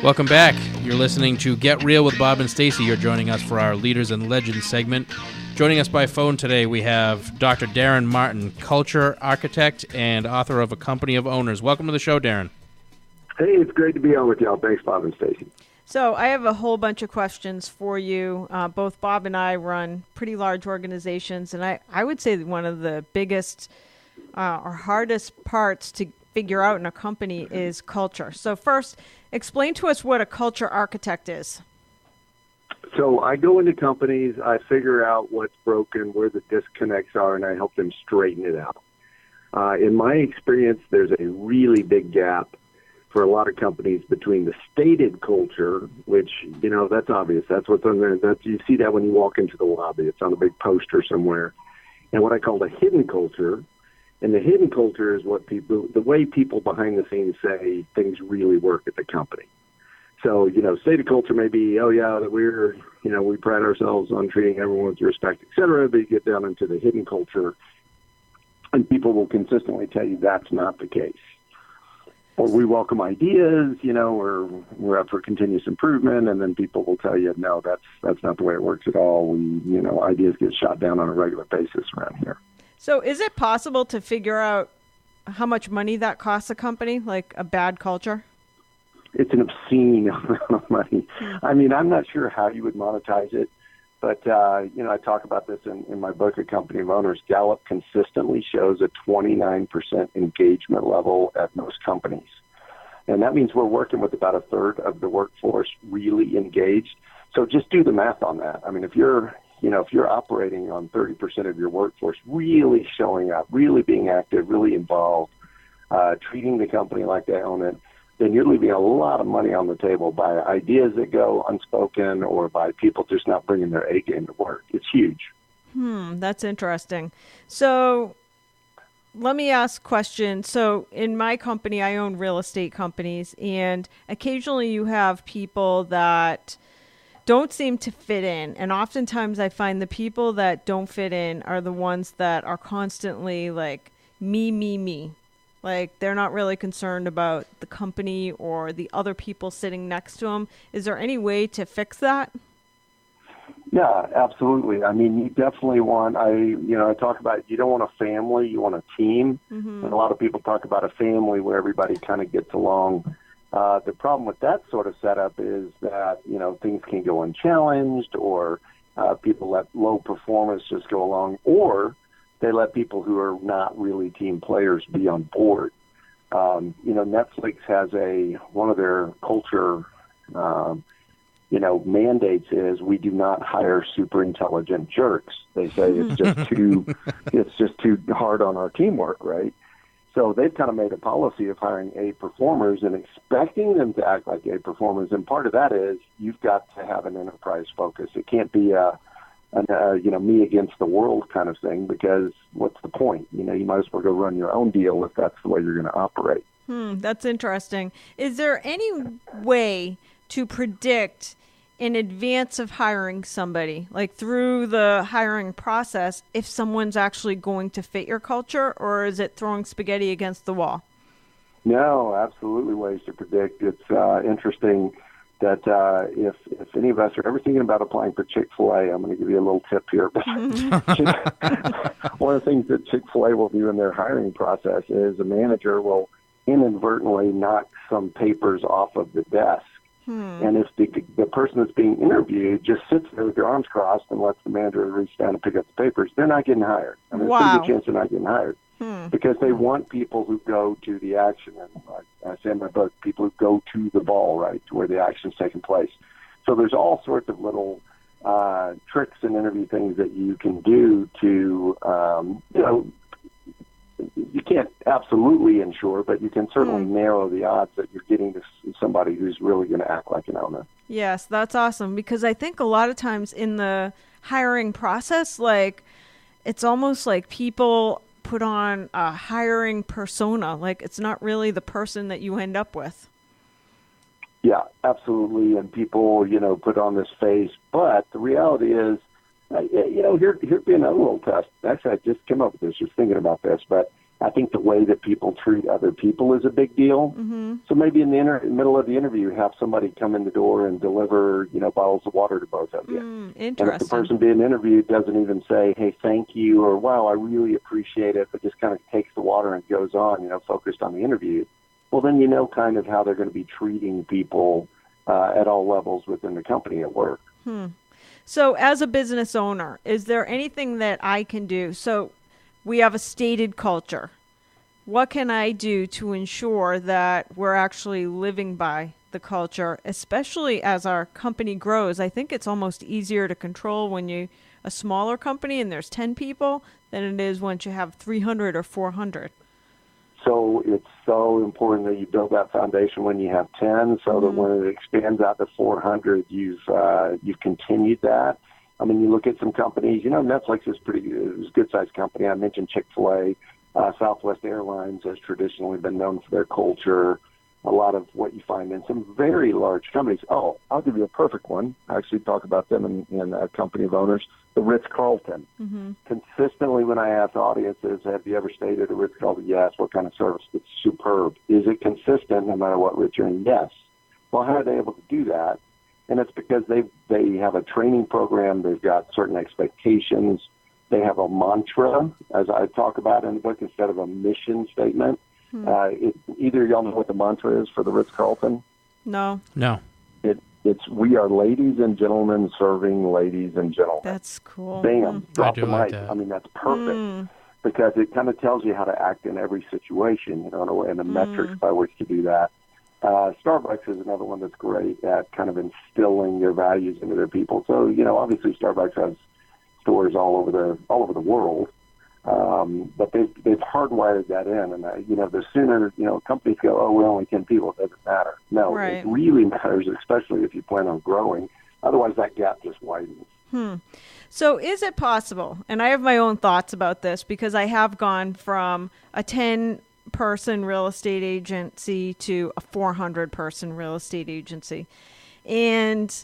Welcome back. You're listening to Get Real with Bob and Stacey. You're joining us for our Leaders and Legends segment. Joining us by phone today, we have Dr. Daren Martin, culture architect and author of A Company of Owners. Welcome to the show, Daren. Hey, it's great to be on with y'all. Thanks, Bob and Stacey. So I have a whole bunch of questions for you. Both Bob and I run pretty large organizations, and I would say that one of the biggest or hardest parts to figure out in a company is culture. So first, explain to us what a culture architect is. So I go into companies, I figure out what's broken, where the disconnects are, and I help them straighten it out. In my experience, there's a really big gap for a lot of companies between the stated culture, which, you know, that's obvious. That's what's on there. You see that when you walk into the lobby. It's on a big poster somewhere. And what I call the hidden culture. And the hidden culture is the way people behind the scenes say things really work at the company. So, you know, stated culture may be, oh, yeah, that we pride ourselves on treating everyone with respect, et cetera. But you get down into the hidden culture, and people will consistently tell you that's not the case. Or we welcome ideas, you know, or we're up for continuous improvement, and then people will tell you, no, that's not the way it works at all. Ideas get shot down on a regular basis around here. So is it possible to figure out how much money that costs a company, like a bad culture? It's an obscene amount of money. I mean, I'm not sure how you would monetize it, but, I talk about this in my book, A Company of Owners. Gallup consistently shows a 29% engagement level at most companies. And that means we're working with about a third of the workforce really engaged. So just do the math on that. I mean, if you're operating on 30% of your workforce, really showing up, really being active, really involved, treating the company like they own it, then you're leaving a lot of money on the table by ideas that go unspoken or by people just not bringing their A game to work. It's huge. That's interesting. So let me ask a question. So in my company, I own real estate companies, and occasionally you have people that don't seem to fit in. And oftentimes I find the people that don't fit in are the ones that are constantly like, me. Like they're not really concerned about the company or the other people sitting next to them. Is there any way to fix that? Yeah, absolutely. I mean, you definitely want, I talk about, you don't want a family, you want a team. Mm-hmm. And a lot of people talk about a family where everybody kind of gets along. The problem with that sort of setup is that, things can go unchallenged, or people let low performance just go along, or they let people who are not really team players be on board. Netflix has one of their culture, mandates is we do not hire super intelligent jerks. They say it's just too hard on our teamwork, right? So they've kind of made a policy of hiring A performers and expecting them to act like A performers. And part of that is you've got to have an enterprise focus. It can't be me against the world kind of thing, because what's the point? You might as well go run your own deal if that's the way you're going to operate. That's interesting. Is there any way to predict in advance of hiring somebody, like through the hiring process, if someone's actually going to fit your culture, or is it throwing spaghetti against the wall? No, absolutely ways to predict. It's interesting that if any of us are ever thinking about applying for Chick-fil-A, I'm going to give you a little tip here. But one of the things that Chick-fil-A will do in their hiring process is a manager will inadvertently knock some papers off of the desk. And if the person that's being interviewed just sits there with their arms crossed and lets the manager reach down and pick up the papers, they're not getting hired. I mean, there's a pretty good chance they're not getting hired. Because they want people who go to the action. And I say in my book, people who go to the ball, right, to where the action's taking place. So there's all sorts of little tricks and interview things that you can do to, you can't absolutely ensure, but you can certainly narrow the odds that you're getting to somebody who's really going to act like an owner. Yes, that's awesome, because I think a lot of times in the hiring process, like it's almost like people put on a hiring persona, like it's not really the person that you end up with. Yeah, absolutely, and people, put on this face, but the reality is, here'd be another little test. Actually, I just came up with this, just thinking about this, but I think the way that people treat other people is a big deal. Mm-hmm. So maybe in the middle of the interview, have somebody come in the door and deliver, bottles of water to both of you. Interesting. And if the person being interviewed doesn't even say, hey, thank you, or wow, I really appreciate it, but just kind of takes the water and goes on, focused on the interview, well, then kind of how they're going to be treating people at all levels within the company at work. So as a business owner, is there anything that I can do? So we have a stated culture. What can I do to ensure that we're actually living by the culture, especially as our company grows? I think it's almost easier to control when you're a smaller company and there's 10 people than it is once you have 300 or 400. So it's so important that you build that foundation when you have 10, so that when it expands out to 400, you've continued that. I mean, you look at some companies, Netflix is a good-sized company. I mentioned Chick-fil-A. Southwest Airlines has traditionally been known for their culture. A lot of what you find in some very large companies. Oh, I'll give you a perfect one. I actually talk about them in a company of owners, the Ritz-Carlton. Mm-hmm. Consistently when I ask audiences, have you ever stayed at a Ritz-Carlton? Yes. What kind of service? It's superb. Is it consistent no matter what Ritz you're in? Yes. Well, how are they able to do that? And it's because they have a training program. They've got certain expectations. They have a mantra, as I talk about in the book, instead of a mission statement. Either y'all know what the mantra is for the Ritz-Carlton? No. It's we are ladies and gentlemen serving ladies and gentlemen. That's cool. Bam, drop the like mic. that. I mean, that's perfect because it kind of tells you how to act in every situation, and the metrics by which to do that. Starbucks is another one that's great at kind of instilling their values into their people. So, obviously Starbucks has stores all over the world, but they've hardwired that in. And the sooner companies go, oh, we're only 10 people, it doesn't matter. No, right. It really matters, especially if you plan on growing. Otherwise, that gap just widens. So is it possible, and I have my own thoughts about this because I have gone from a 10-person real estate agency to a 400-person real estate agency. And,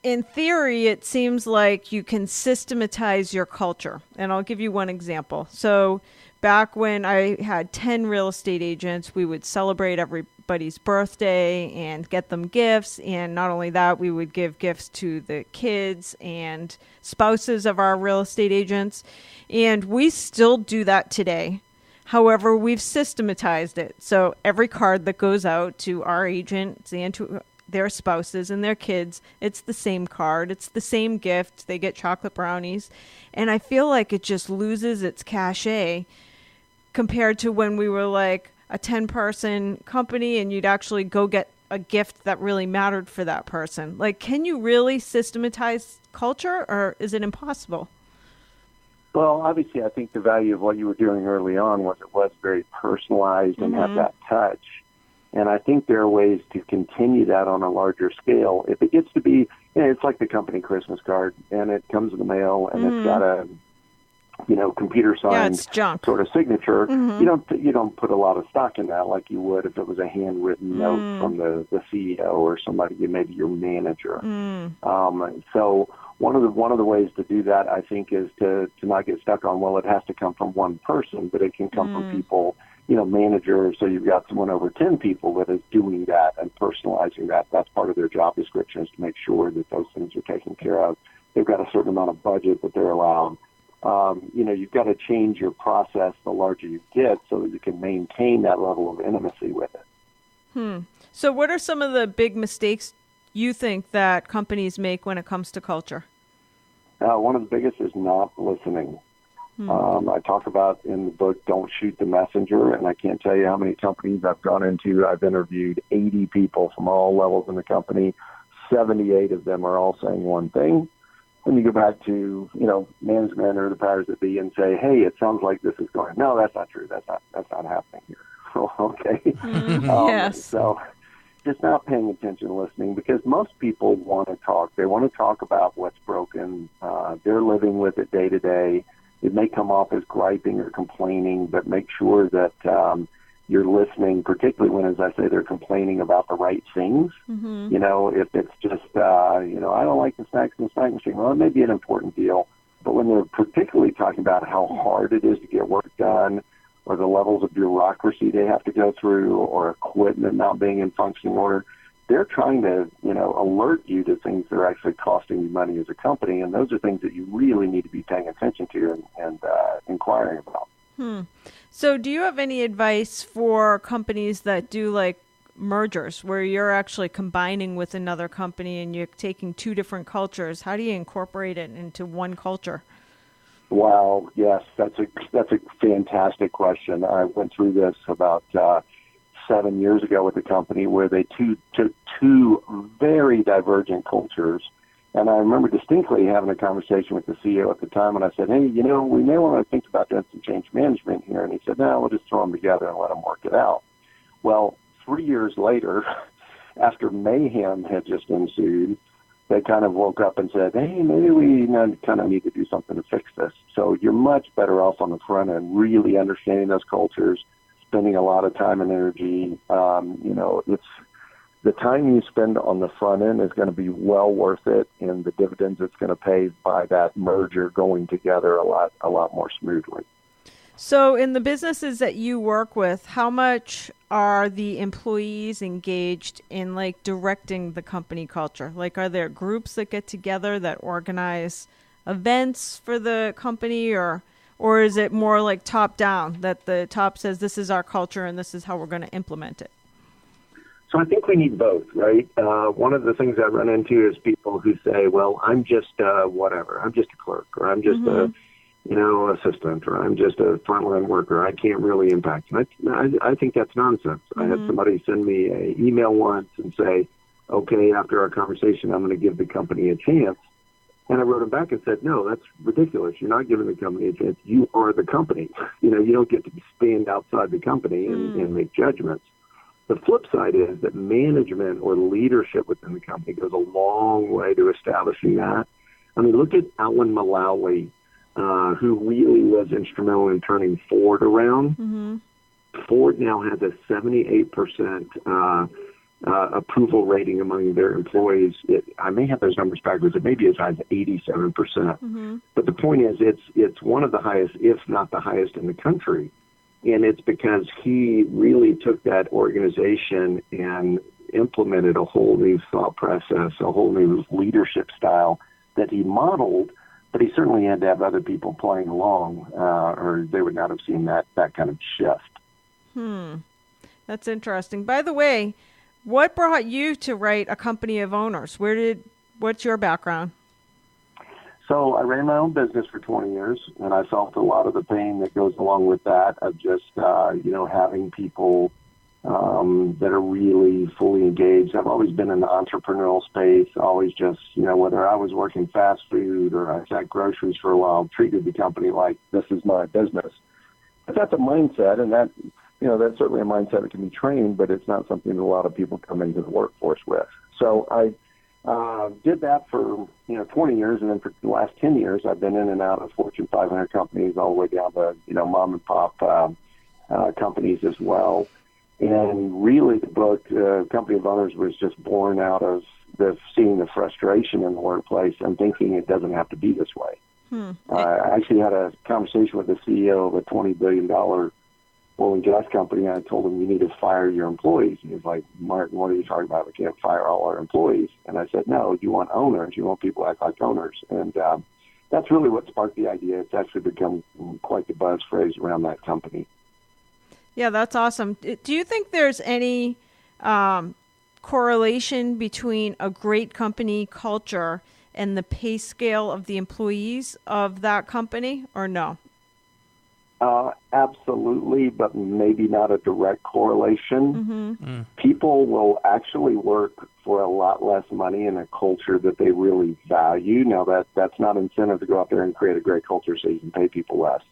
in theory, it seems like you can systematize your culture. And I'll give you one example. So back when I had 10 real estate agents, we would celebrate everybody's birthday and get them gifts. And not only that, we would give gifts to the kids and spouses of our real estate agents. And we still do that today. However, we've systematized it. So every card that goes out to our agents and to their spouses and their kids, it's the same card. It's the same gift. They get chocolate brownies. And I feel like it just loses its cachet compared to when we were like a 10-person company and you'd actually go get a gift that really mattered for that person. Can you really systematize culture, or is it impossible? Well, obviously, I think the value of what you were doing early on was it was very personalized and had that touch. And I think there are ways to continue that on a larger scale. If it gets to be, it's like the company Christmas card, and it comes in the mail, and it's got a, computer signed sort of signature. You don't put a lot of stock in that like you would if it was a handwritten note from the CEO or somebody, maybe your manager. So one of the ways to do that, I think, is to not get stuck on, well, it has to come from one person, but it can come from people. Manager, so you've got someone over 10 people that is doing that and personalizing that. That's part of their job description, is to make sure that those things are taken care of. They've got a certain amount of budget that they're allowed. You've got to change your process the larger you get so that you can maintain that level of intimacy with it. So what are some of the big mistakes you think that companies make when it comes to culture? One of the biggest is not listening. I talk about in the book, don't shoot the messenger, and I can't tell you how many companies I've gone into. I've interviewed 80 people from all levels in the company. 78 of them are all saying one thing. Then you go back to, management or the powers that be and say, hey, it sounds like this is going. No, that's not true. That's not happening here. Okay. Yes. So just not paying attention, listening, because most people want to talk. They want to talk about what's broken. They're living with it day to day. It may come off as griping or complaining, but make sure that you're listening, particularly when, as I say, they're complaining about the right things. If it's just, I don't like the snacks in the snack machine. Well, it may be an important deal, But when they're particularly talking about how hard it is to get work done, or the levels of bureaucracy they have to go through, or equipment not being in functioning order, they're trying to, alert you to things that are actually costing you money as a company, and those are things that you really need to be paying attention to and inquiring about. So do you have any advice for companies that do like mergers where you're actually combining with another company and you're taking two different cultures? How do you incorporate it into one culture? Wow, yes, that's a fantastic question. I went through this about 7 years ago with a company where they took two very divergent cultures. And I remember distinctly having a conversation with the CEO at the time, and I said, hey, we may want to think about doing some change management here. And he said, no, we'll just throw them together and let them work it out. Well, 3 years later, after mayhem had just ensued, they kind of woke up and said, hey, maybe we kind of need to do something to fix this. So you're much better off on the front end, really understanding those cultures, spending a lot of time and energy. It's the time you spend on the front end is going to be well worth it, and the dividends it's going to pay by that merger going together a lot more smoothly. So in the businesses that you work with, how much are the employees engaged in like directing the company culture? Like, are there groups that get together that organize events for the company, or is it more like top down, that the top says this is our culture and this is how we're going to implement it? So I think we need both, right? One of the things I run into is people who say, well, I'm just whatever. I'm just a clerk, or I'm just a assistant, or I'm just a frontline worker. I can't really impact. I think that's nonsense. I had somebody send me an email once and say, okay, after our conversation, I'm going to give the company a chance. And I wrote him back and said, no, that's ridiculous. You're not giving the company a chance. You are the company. You don't get to stand outside the company and make judgments. The flip side is that management or leadership within the company goes a long way to establishing that. I mean, look at Alan Mulally, who really was instrumental in turning Ford around. Ford now has a 78% approval rating among their employees. I may have those numbers backwards. It may be as high as 87%. But the point is, it's one of the highest, if not the highest in the country. And it's because he really took that organization and implemented a whole new thought process, a whole new leadership style that he modeled, but he certainly had to have other people playing along, or they would not have seen that kind of shift. That's interesting. By the way, what brought you to write A Company of Owners? What's your background? So I ran my own business for 20 years, and I felt a lot of the pain that goes along with that of just, having people that are really fully engaged. I've always been in the entrepreneurial space, always just, whether I was working fast food or I sat groceries for a while, treated the company like this is my business. But that's a mindset, and that's certainly a mindset that can be trained, but it's not something that a lot of people come into the workforce with. So I did that for 20 years, and then for the last 10 years, I've been in and out of Fortune 500 companies, all the way down to mom and pop companies as well. And really, the book Company of Owners was just born out of seeing the frustration in the workplace and thinking it doesn't have to be this way. I actually had a conversation with the CEO of a $20 billion oil and gas company, and I told him, you need to fire your employees. He was like, Martin, what are you talking about? We can't fire all our employees. And I said, no, you want owners. You want people to act like owners. And that's really what sparked the idea. It's actually become quite the buzz phrase around that company. Yeah, that's awesome. Do you think there's any correlation between a great company culture and the pay scale of the employees of that company, or no? Absolutely, but maybe not a direct correlation. People will actually work for a lot less money in a culture that they really value. Now, that's not incentive to go out there and create a great culture so you can pay people less.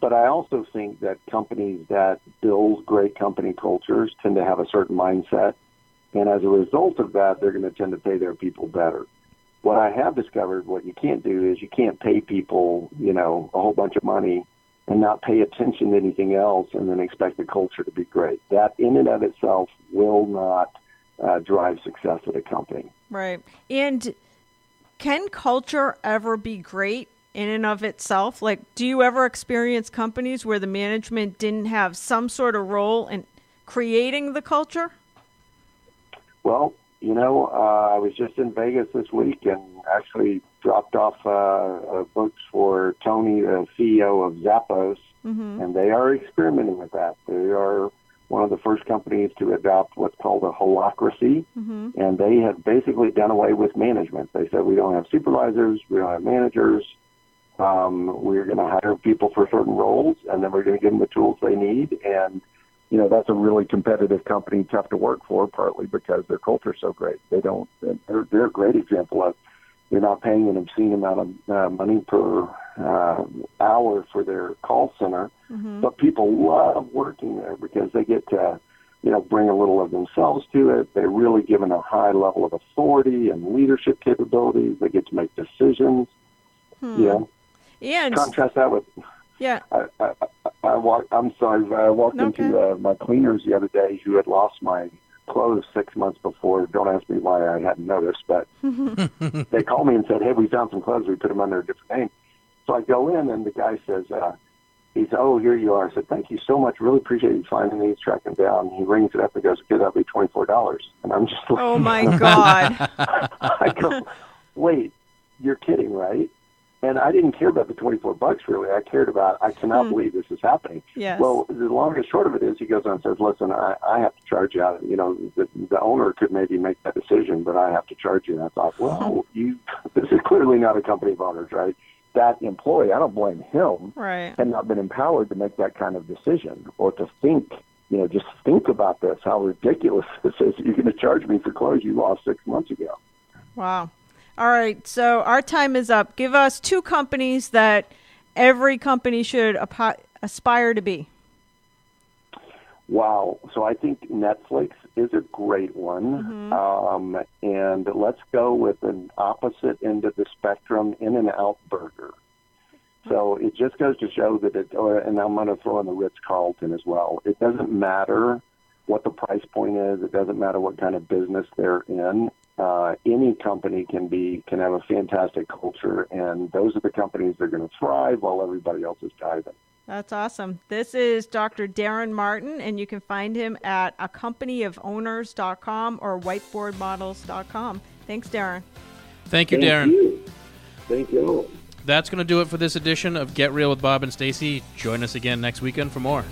But I also think that companies that build great company cultures tend to have a certain mindset, and as a result of that, they're going to tend to pay their people better. What I have discovered, what you can't do is you can't pay people, a whole bunch of money and not pay attention to anything else and then expect the culture to be great. That in and of itself will not drive success at a company. Right. And can culture ever be great in and of itself? Like, do you ever experience companies where the management didn't have some sort of role in creating the culture? Well, I was just in Vegas this week and actually dropped off books for Tony, the CEO of Zappos, and they are experimenting with that. They are one of the first companies to adopt what's called a holacracy, and they have basically done away with management. They said, we don't have supervisors, we don't have managers, we're going to hire people for certain roles, and then we're going to give them the tools they need. And that's a really competitive company, tough to work for, partly because their culture is so great. They're a great example of, they're not paying an obscene amount of money per hour for their call center, but people love working there because they get to, bring a little of themselves to it. They're really given a high level of authority and leadership capabilities. They get to make decisions. And contrast that with. Yeah. I walked into my cleaners the other day who had lost my clothes 6 months before. Don't ask me why, I hadn't noticed, but they called me and said, hey, we found some clothes. We put them under a different name. So I go in, and the guy says, he said, oh, here you are. I said, thank you so much. Really appreciate you finding these, tracking them down. He rings it up and goes, okay, that'll be $24. And I'm just like, oh, my God. I go, wait, you're kidding, right? And I didn't care about the $24 really. I cared about, I cannot believe this is happening. Yes. Well, the long and short of it is, he goes on and says, listen, I have to charge you out. The owner could maybe make that decision, but I have to charge you. And I thought, well, this is clearly not a company of owners, right? That employee, I don't blame him. Right. And not been empowered to make that kind of decision or to think, just think about this, how ridiculous this is. You're going to charge me for clothes you lost 6 months ago. Wow. All right, so our time is up. Give us 2 companies that every company should aspire to be. Wow. So I think Netflix is a great one. And let's go with an opposite end of the spectrum, In-N-Out Burger. So it just goes to show that and I'm going to throw in the Ritz-Carlton as well. It doesn't matter what the price point is. It doesn't matter what kind of business they're in. Any company can have a fantastic culture, and those are the companies that are going to thrive while everybody else is diving. That's awesome. This is Dr. Daren Martin, and you can find him at acompanyofowners.com or whiteboardmodels.com. Thanks, Daren. Thank you, Daren. Thank you. That's going to do it for this edition of Get Real with Bob and Stacey. Join us again next weekend for more.